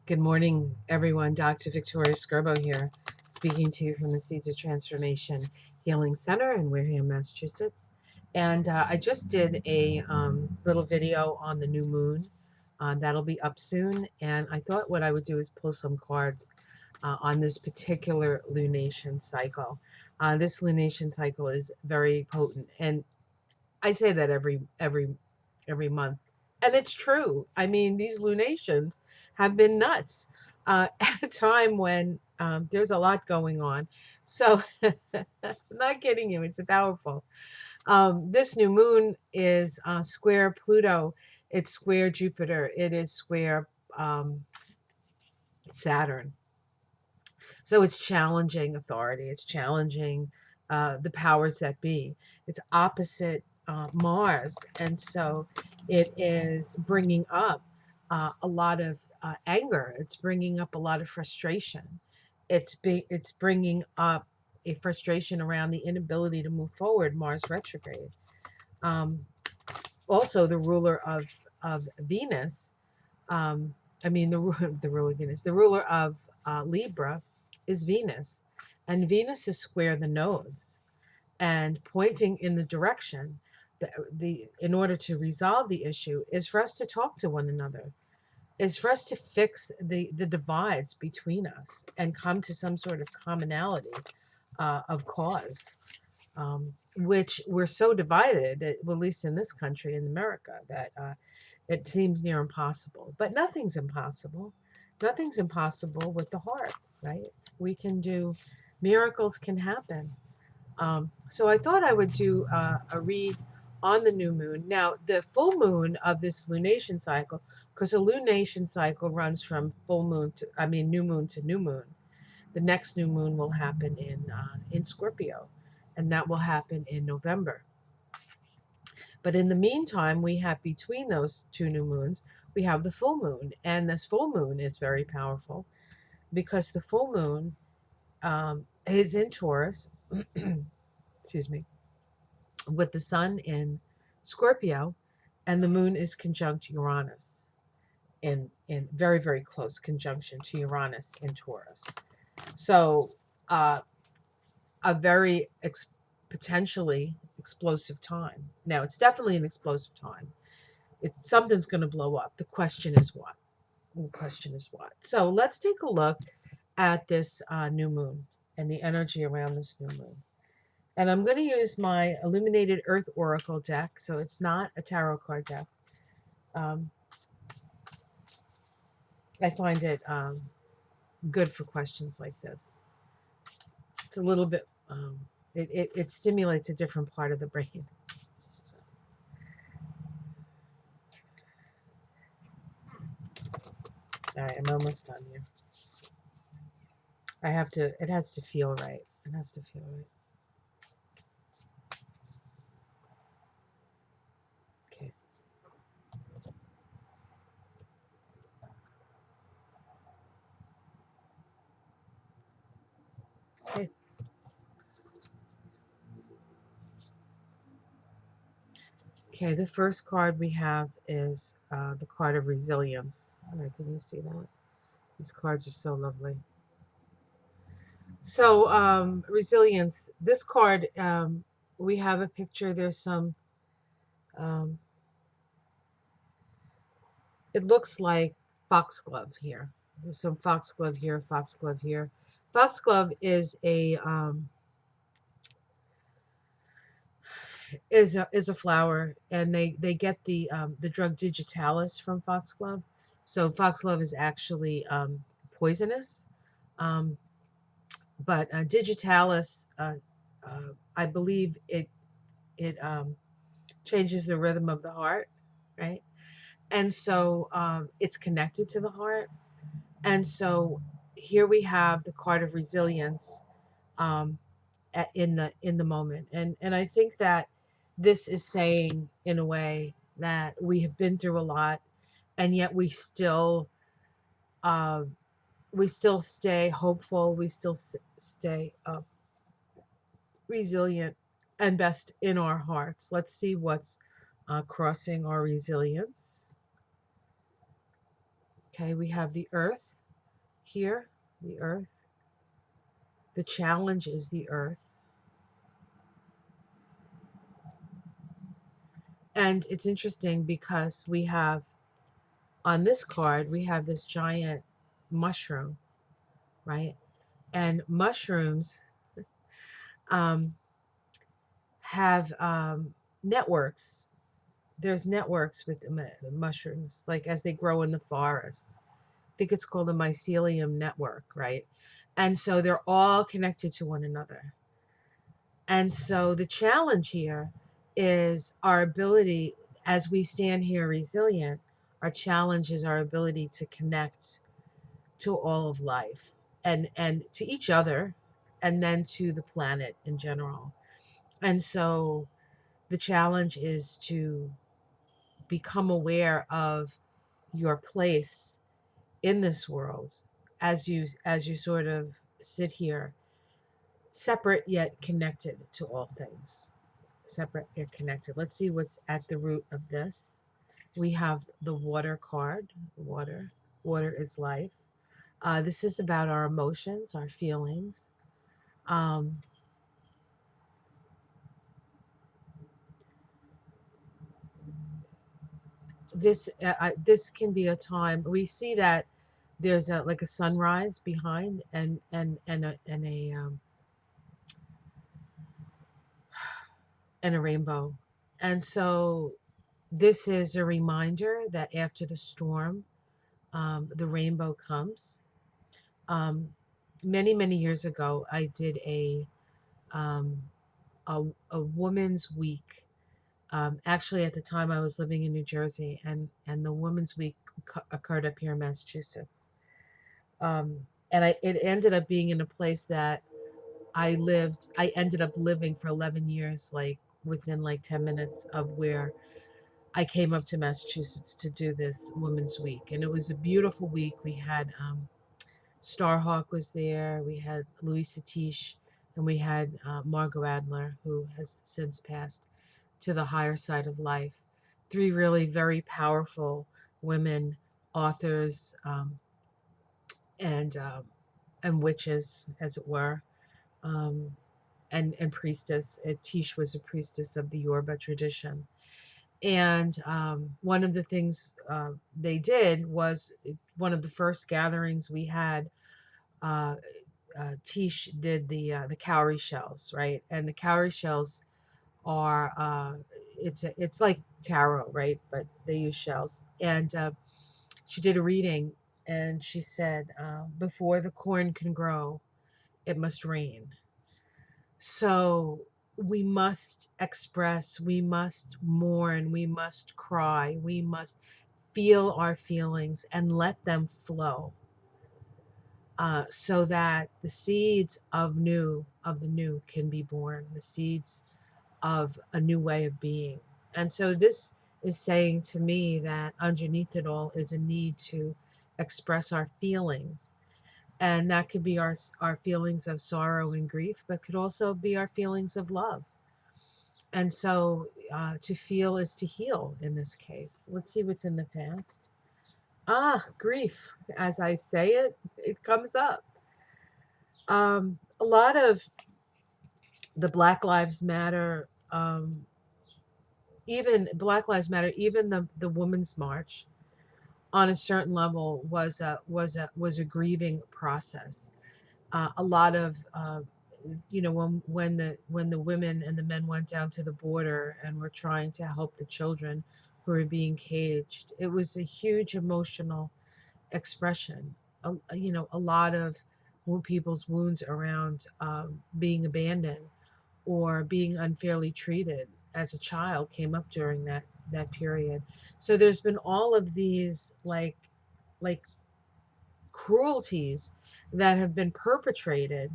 Good morning, everyone. Dr. Victoria Scarbo here, speaking to you from the Seeds of Transformation Healing Center in Wareham, Massachusetts. And I just did a little video on the new moon. That'll be up soon. And I thought what I would do is pull some cards on this particular lunation cycle. This lunation cycle is very potent, and I say that every month, and it's true. I mean, these lunations have been nuts at a time when there's a lot going on. So, I'm not kidding you. It's powerful. This new moon is square Pluto. It's square Jupiter. It is square Saturn. So it's challenging authority. It's challenging the powers that be. It's opposite Mars, and so it is bringing up a lot of anger. It's bringing up a lot of frustration. It's bringing up a frustration around the inability to move forward. Mars retrograde. Um, Also, the ruler of Venus. I mean, the ruler of Venus. The ruler of Libra is Venus, and Venus is square the nose and pointing in the direction that the in order to resolve the issue is for us to talk to one another, is for us to fix the divides between us and come to some sort of commonality of cause, which we're so divided, at least in this country, in America, that it seems near impossible. But nothing's impossible. Nothing's impossible with the heart, right? We can do, miracles can happen. So I thought I would do a read on the new moon. Now, the full moon of this lunation cycle, because a lunation cycle runs from full moon to, I mean, new moon to new moon. The next new moon will happen in Scorpio, and that will happen in November. But in the meantime, we have between those two new moons, we have the full moon, and this full moon is very powerful because the full moon is in Taurus. Excuse me, with the sun in Scorpio, and the moon is conjunct Uranus in very, very close conjunction to Uranus in Taurus. So uh, a very potentially explosive time. Now, it's definitely an explosive time. Something's going to blow up. The question is what? The question is what? So let's take a look at this new moon and the energy around this new moon. And I'm going to use my Illuminated Earth Oracle deck. So it's not a tarot card deck. Um, I find it good for questions like this. It's a little bit, it stimulates a different part of the brain. So, all right, I'm almost done here. It has to feel right. It has to feel right. Okay. Okay. Okay, the first card we have is the card of resilience. All right, can you see that? These cards are so lovely. So, resilience. This card, we have a picture. There's some, um, it looks like foxglove here. There's some foxglove here, foxglove here. Foxglove is a flower, and they get the drug digitalis from foxglove. So foxglove is actually poisonous, um, but digitalis, I believe it changes the rhythm of the heart, right? And so it's connected to the heart. And so here we have the card of resilience, um, in the moment, and I think that this is saying in a way that we have been through a lot, and yet uh, we still stay hopeful. We still stay resilient and best in our hearts. Let's see what's crossing our resilience. Okay, we have the earth here, the earth. The challenge is the earth. And it's interesting because we have on this card, we have this giant mushroom, right? And mushrooms um, have networks. There's networks with the mushrooms, like as they grow in the forest. I think it's called a mycelium network, right? And so they're all connected to one another. And so the challenge here is our ability, as we stand here resilient, our challenge is our ability to connect to all of life and to each other and then to the planet in general. And so the challenge is to become aware of your place in this world as you sort of sit here separate yet connected to all things. Separate yet connected. Let's see what's at the root of this. We have the water card. Water. Water is life. This is about our emotions, our feelings. Um, this can be a time we see that there's a like a sunrise behind and a rainbow, and so this is a reminder that after the storm, the rainbow comes. Um, many years ago, I did um, a woman's week. Actually, at the time, I was living in New Jersey, and the Women's Week occurred up here in Massachusetts. And it ended up being in a place that I lived. I ended up living for 11 years, like within like 10 minutes of where I came up to Massachusetts to do this Women's Week, and it was a beautiful week. We had Starhawk was there. We had Louis Satish, and we had Margot Adler, who has since passed to the higher side of life. Three really very powerful women authors, and witches, as it were, um, and priestess. Tish was a priestess of the Yoruba tradition. And one of the things they did was one of the first gatherings we had. Uh, Tish did the cowrie shells, right? And the cowrie shells are it's like tarot, right? But they use shells. And she did a reading, and she said, "Before the corn can grow, it must rain." So we must express, we must mourn, we must cry, we must feel our feelings and let them flow, so that the seeds of the new can be born, the seeds of a new way of being. And so this is saying to me that underneath it all is a need to express our feelings, and that could be our feelings of sorrow and grief, but could also be our feelings of love. And so to feel is to heal in this case. Let's see what's in the past. Ah, grief. As I say it, it comes up. A lot of the Black Lives Matter, even Black Lives Matter, even the Women's March, on a certain level was a grieving process. A lot of when the women and the men went down to the border and were trying to help the children who were being caged, it was a huge emotional expression. A lot of people's wounds around being abandoned or being unfairly treated as a child came up during that period. So there's been all of these like cruelties that have been perpetrated,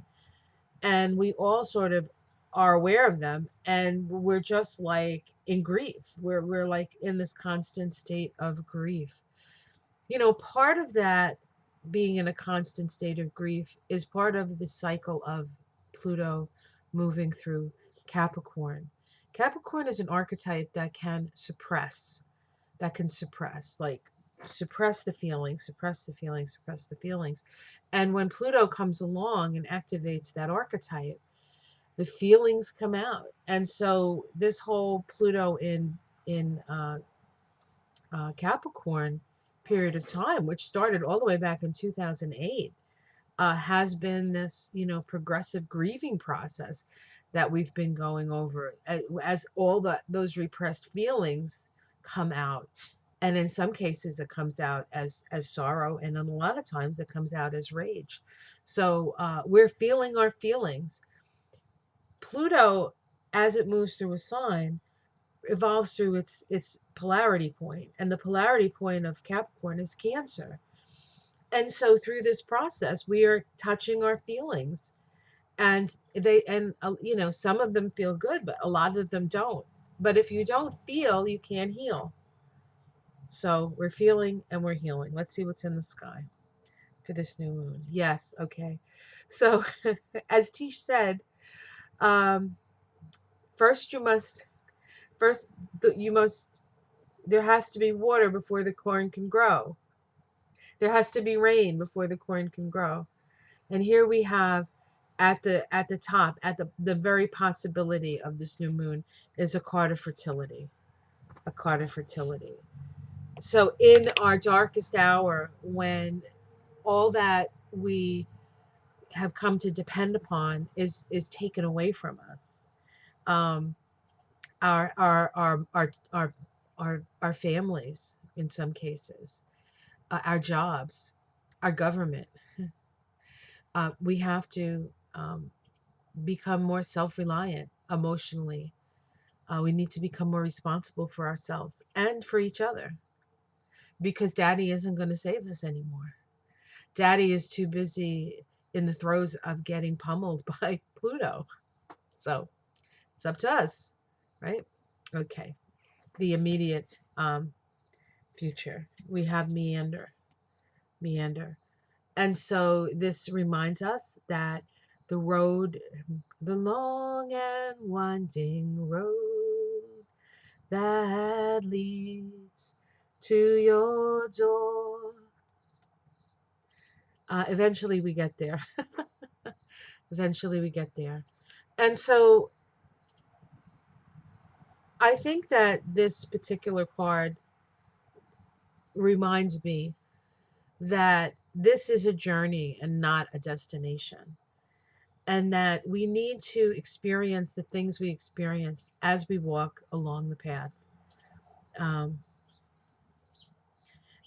and we all sort of are aware of them, and we're just like in grief. We're like in this constant state of grief. Part of that being in a constant state of grief is part of the cycle of Pluto moving through Capricorn. Capricorn is an archetype that can suppress, like suppress the feelings, suppress the feelings, suppress the feelings. And when Pluto comes along and activates that archetype, the feelings come out. And so this whole Pluto in Capricorn period of time, which started all the way back in 2008, has been this, progressive grieving process that we've been going over as all those repressed feelings come out. And in some cases, it comes out as sorrow, and in a lot of times, it comes out as rage. So we're feeling our feelings. Pluto, as it moves through a sign, evolves through its polarity point, and the polarity point of Capricorn is Cancer. And so through this process, we are touching our feelings, and some of them feel good, but a lot of them don't. But if you don't feel, you can't heal. So we're feeling and we're healing. Let's see what's in the sky for this new moon. Yes, okay. So as Tish said, um, first you must first you must there has to be water before the corn can grow. There has to be rain before the corn can grow. And here we have at the top, at the very possibility of this new moon is a card of fertility. A card of fertility. So in our darkest hour, when all that we have come to depend upon is taken away from us, um, our families in some cases, our jobs, our government, we have to become more self-reliant emotionally. We need to become more responsible for ourselves and for each other, because daddy isn't going to save us anymore. Daddy is too busy in the throes of getting pummeled by Pluto. So it's up to us, right? Okay. The immediate future. We have meander. And so this reminds us that the road, the long and winding road that leads to your door. Eventually we get there. Eventually we get there. And so I think that this particular card reminds me that this is a journey and not a destination. And that we need to experience the things we experience as we walk along the path. Um,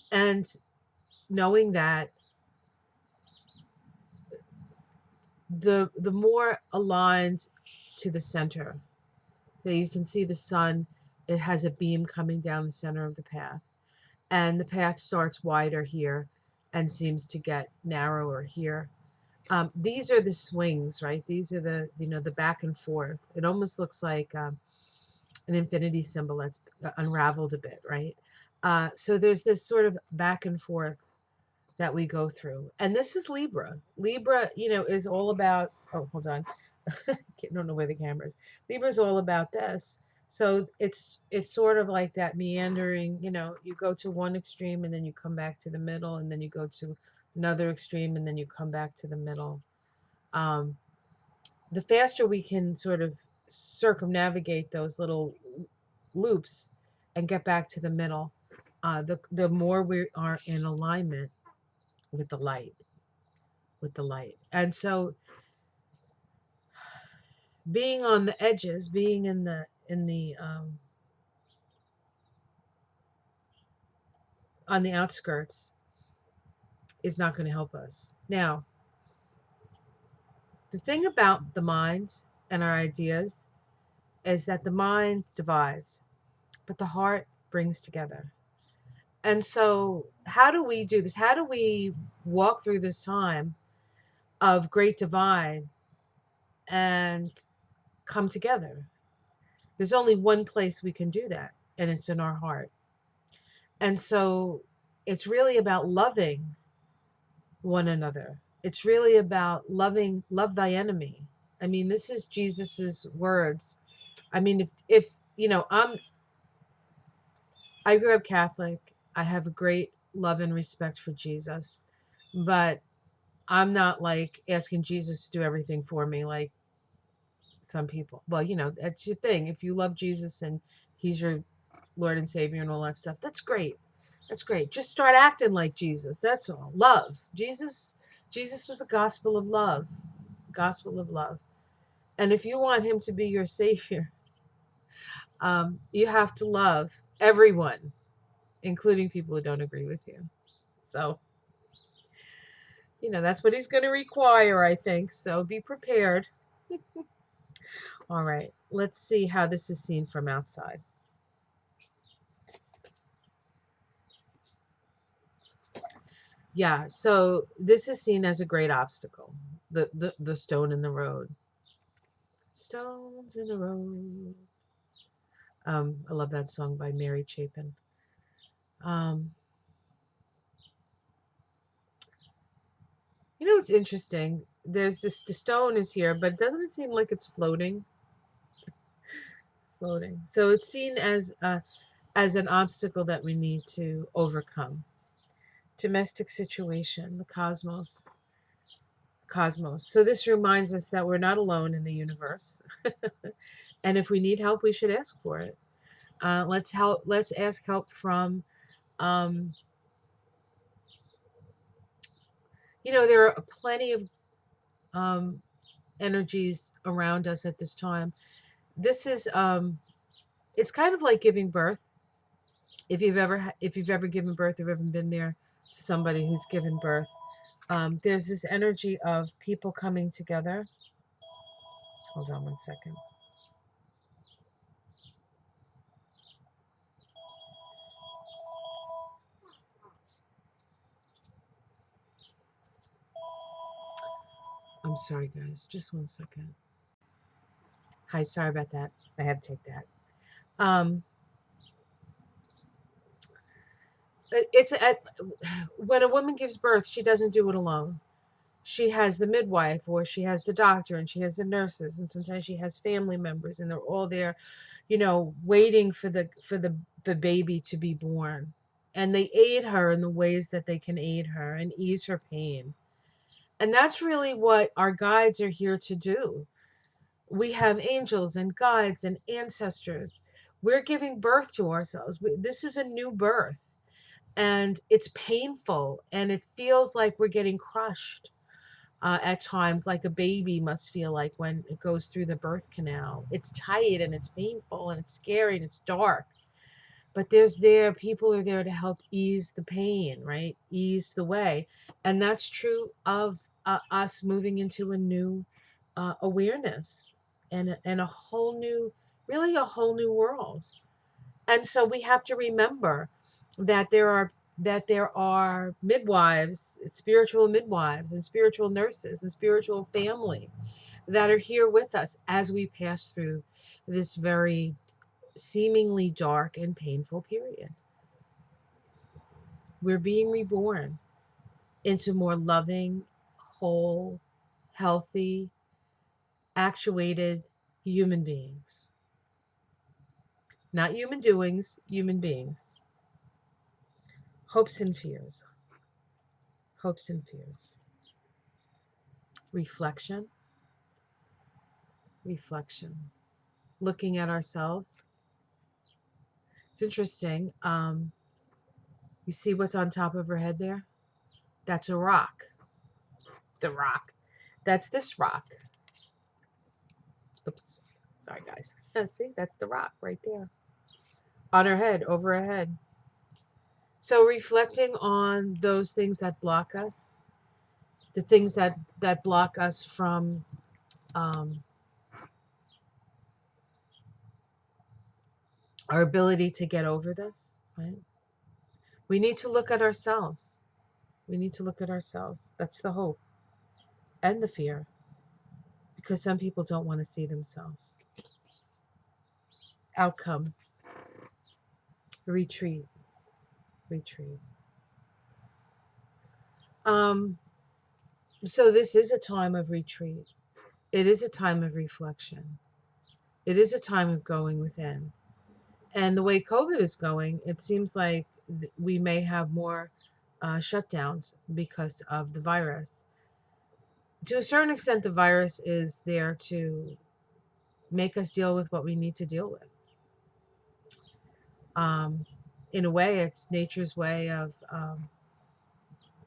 and knowing that the more aligned to the center, that you can see the sun, it has a beam coming down the center of the path. And the path starts wider here and seems to get narrower here. These are the swings, right? These are the back and forth. It almost looks like an infinity symbol that's unraveled a bit, right? So there's this sort of back and forth that we go through. And this is Libra. Libra, is all about, oh, hold on. I don't know where the camera is. Libra is all about this. So it's sort of like that meandering, you go to one extreme and then you come back to the middle, and then you go to another extreme and then you come back to the middle. Um, the faster we can sort of circumnavigate those little loops and get back to the middle, the more we are in alignment with the light, And so being on the edges, being in the on the outskirts is not going to help us. Now, the thing about the mind and our ideas is that the mind divides, but the heart brings together. And so, how do we do this? How do we walk through this time of great divide and come together? There's only one place we can do that, and it's in our heart. And so, it's really about loving one another. It's really about love thy enemy. I mean, this is Jesus's words. I mean, if I grew up Catholic. I have a great love and respect for Jesus, but I'm not like asking Jesus to do everything for me like some people. Well, that's your thing. If you love Jesus and he's your Lord and Savior and all that stuff, that's great. That's great. Just start acting like Jesus. That's all. Love. Jesus was a gospel of love. Gospel of love. And if you want him to be your savior, you have to love everyone, including people who don't agree with you. So, that's what he's going to require, I think. So be prepared. All right. Let's see how this is seen from outside. Yeah, so this is seen as a great obstacle. The stone in the road. Stones in the road. I love that song by Mary Chapin. Um, it's interesting. There's the stone is here, but doesn't it seem like it's floating? Floating. So it's seen as an obstacle that we need to overcome. Domestic situation, the cosmos. Cosmos. So this reminds us that we're not alone in the universe. And if we need help, we should ask for it. Let's ask help from um, there are plenty of um, energies around us at this time. This is it's kind of like giving birth. If you've ever given birth or ever been there to somebody who's given birth, there's this energy of people coming together. Hold on one second. I'm sorry, guys. Just one second. Hi, sorry about that. I had to take that. Um, it's at when a woman gives birth, she doesn't do it alone. She has the midwife, or she has the doctor, and she has the nurses, and sometimes she has family members, and they're all there, waiting for the baby to be born, and they aid her in the ways that they can aid her and ease her pain. And that's really what our guides are here to do. We have angels and guides and ancestors. We're giving birth to ourselves. This is a new birth, and it's painful, and it feels like we're getting crushed at times, like a baby must feel like when it goes through the birth canal. It's tight and it's painful and it's scary and it's dark. But people are there to help ease the pain, right? Ease the way. And that's true of us moving into a new awareness and a whole new, really a whole new world. And so we have to remember that there are midwives, spiritual midwives and spiritual nurses and spiritual family that are here with us as we pass through this very seemingly dark and painful period. We're being reborn into more loving, whole, healthy, actuated human beings. Not human doings, human beings. Hopes and fears. Hopes and fears. Reflection. Reflection. Looking at ourselves. It's interesting. You see what's on top of her head there? That's a rock. The rock. That's this rock. Oops. Sorry, guys. See, that's the rock right there. On her head, over her head. So reflecting on those things that block us, the things that block us from our ability to get over this, right? We need to look at ourselves. We need to look at ourselves. That's the hope and the fear, because some people don't want to see themselves. Outcome. Retreat. Retreat. So this is a time of retreat. It is a time of reflection. It is a time of going within. And the way COVID is going, it seems like we may have more shutdowns because of the virus. To a certain extent, the virus is there to make us deal with what we need to deal with. In a way, it's nature's way of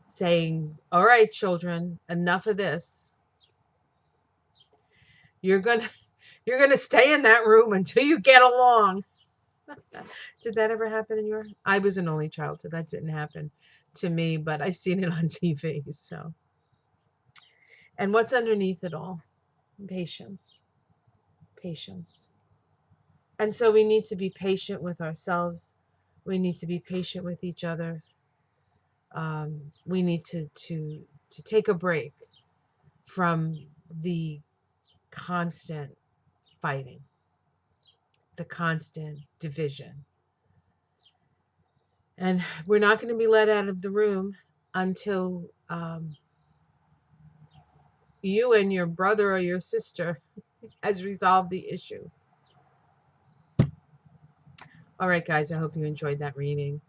saying, all right, children, enough of this. You're gonna you're gonna stay in that room until you get along. Did that ever happen in your? I was an only child, so that didn't happen to me, but I've seen it on TV. So, and what's underneath it all? Patience. Patience. And so we need to be patient with ourselves. We need to be patient with each other. We need to take a break from the constant fighting, the constant division. And we're not going to be let out of the room until you and your brother or your sister has resolved the issue. All right, guys, I hope you enjoyed that reading.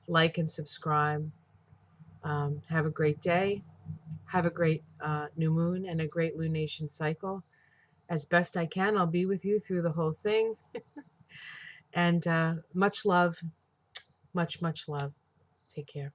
Like and subscribe. Have a great day. Have a great new moon and a great lunation cycle. As best I can, I'll be with you through the whole thing. And much love, much love. Take care.